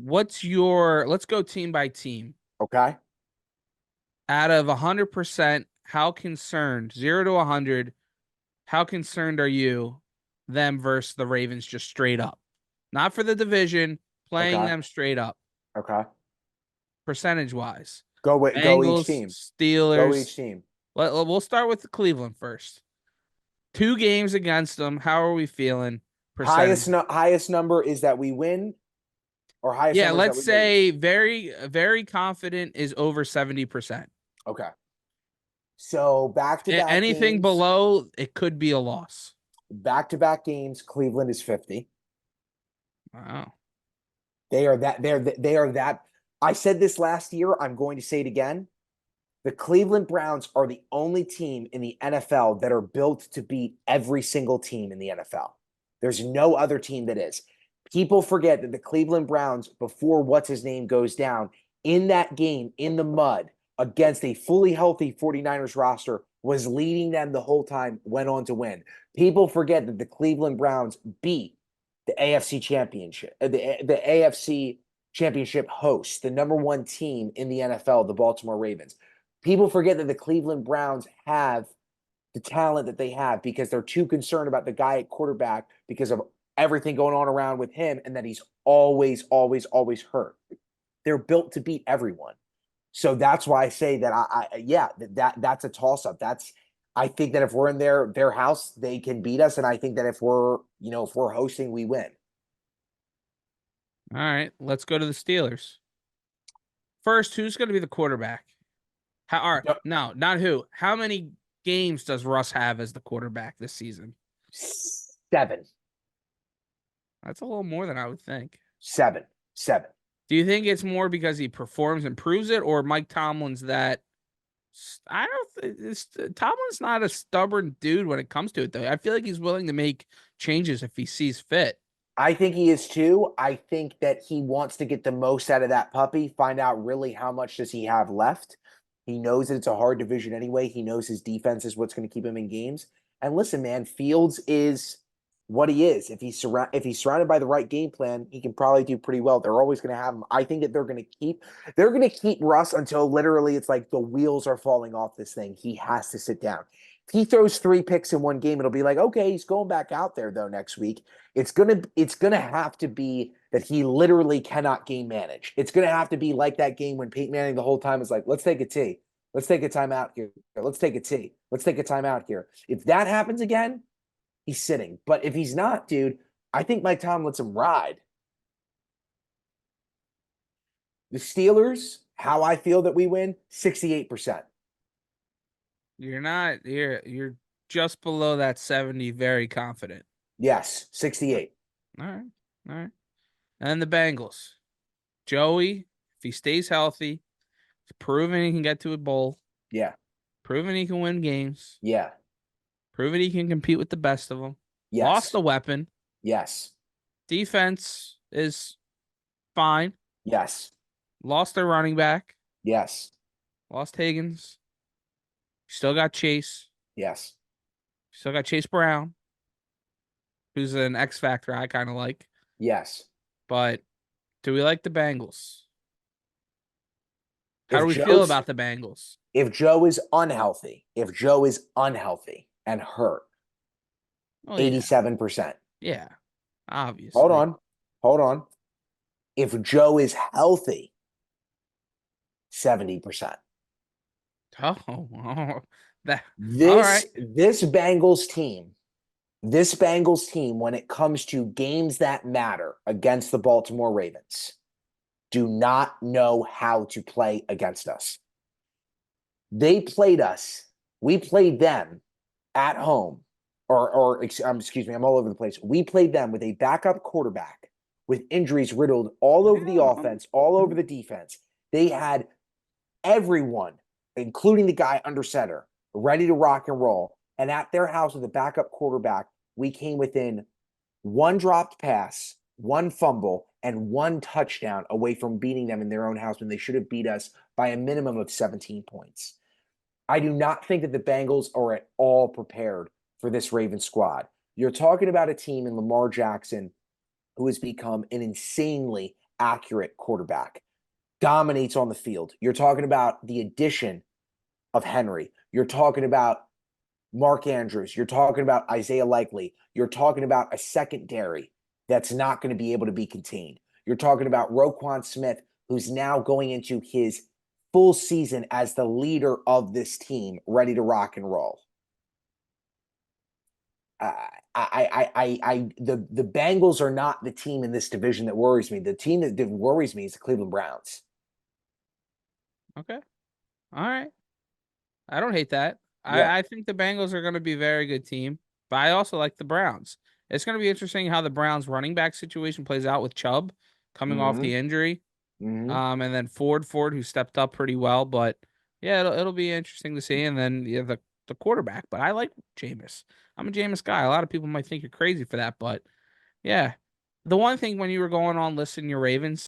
let's go team by team. Okay. Out of 100%, how concerned, 0 to 100, how concerned are you them versus the Ravens just straight up? Not for the division, playing Okay. them straight up, Okay. percentage wise. Go each Bengals, team. Go Steelers. each team. We'll start with Cleveland first. 2 games against them. How are we feeling? Percentage. Highest number is that we win, or highest Yeah, number is that let's we say lose. very confident is over 70%. Okay. So Anything below, it could be a loss. back to back games, Cleveland is 50. Wow. They are that. I said this last year. I'm going to say it again. The Cleveland Browns are the only team in the NFL that are built to beat every single team in the NFL. There's no other team that is. People forget that the Cleveland Browns, before what's his name goes down, in that game in the mud against a fully healthy 49ers roster, was leading them the whole time, went on to win. People forget that the Cleveland Browns beat the AFC Championship, the AFC Championship host, the number one team in the NFL, the Baltimore Ravens. People forget that the Cleveland Browns have the talent that they have because they're too concerned about the guy at quarterback because of everything going on around with him and that he's always hurt. They're built to beat everyone. So that's why I say that that's a toss up. I think that if we're in their house, they can beat us. And I think that if we're hosting, we win. All right, let's go to the Steelers. First, who's going to be the quarterback? No, not who. How many games does Russ have as the quarterback this season? 7. That's a little more than I would think. 7. 7. Do you think it's more because he performs and proves it, or Mike Tomlin's that? I don't. Tomlin's not a stubborn dude when it comes to it, though. I feel like he's willing to make changes if he sees fit. I think he is too. I think that he wants to get the most out of that puppy, find out really how much does he have left. He knows that it's a hard division anyway. He knows his defense is what's going to keep him in games. And listen, man, Fields is what he is. If he's surrounded by the right game plan, he can probably do pretty well. They're always going to have him. I think that they're going to keep Russ until literally it's like the wheels are falling off this thing. He has to sit down. If he throws 3 picks in one game, it'll be like, okay, he's going back out there though next week. It's gonna have to be that he literally cannot game manage. It's gonna have to be like that game when Peyton Manning the whole time is like, let's take a T. Let's take a timeout here. Let's take a T. Let's take a timeout here. If that happens again, he's sitting. But if he's not, dude, I think Mike Tomlin lets him ride. The Steelers, how I feel that we win, 68%. You're not. You're just below that 70. Very confident. Yes, 68. All right. All right. And the Bengals. Joey, if he stays healthy, he's proven he can get to a bowl, Yeah. proven he can win games, Yeah. proven he can compete with the best of them. Lost Yes. a weapon. Yes. Defense is fine. Yes. Lost their running back. Yes. Lost Higgins. Still got Chase. Yes. Still got Chase Brown, who's an X factor I kind of like. Yes. But do we like the Bengals? How If do we feel Joe's about the Bengals? if Joe is unhealthy, and hurt, Oh yeah, 87%. yeah, Hold obviously. on. Hold on. If Joe is healthy, 70%. Oh, that all This right. this Bengals team, this Bengals team, when it comes to games that matter against the Baltimore Ravens, do not know how to play against us. They played us. We played them at home, excuse me, I'm all over the place. We played them with a backup quarterback with injuries riddled all over the Yeah, offense, all over the defense. They had everyone, including the guy under center, ready to rock and roll. And at their house with a backup quarterback, we came within one dropped pass, one fumble, and one touchdown away from beating them in their own house when they should have beat us by a minimum of 17 points. I do not think that the Bengals are at all prepared for this Ravens squad. You're talking about a team in Lamar Jackson who has become an insanely accurate quarterback, dominates on the field. You're talking about the addition of Henry. You're talking about Mark Andrews. You're talking about Isaiah Likely. You're talking about a secondary that's not going to be able to be contained. You're talking about Roquan Smith, who's now going into his full season as the leader of this team, ready to rock and roll. The Bengals are not the team in this division that worries me. The team that worries me is the Cleveland Browns. Okay. All right. I don't hate that. Yeah. I think the Bengals are going to be a very good team, but I also like the Browns. It's going to be interesting how the Browns running back situation plays out with Chubb coming off Mm-hmm. the injury. Mm-hmm. And then Ford, who stepped up pretty well, but yeah, it'll be interesting to see. And then yeah, the quarterback, but I like Jameis. I'm a Jameis guy. A lot of people might think you're crazy for that, but yeah. The one thing when you were going on listing your Ravens,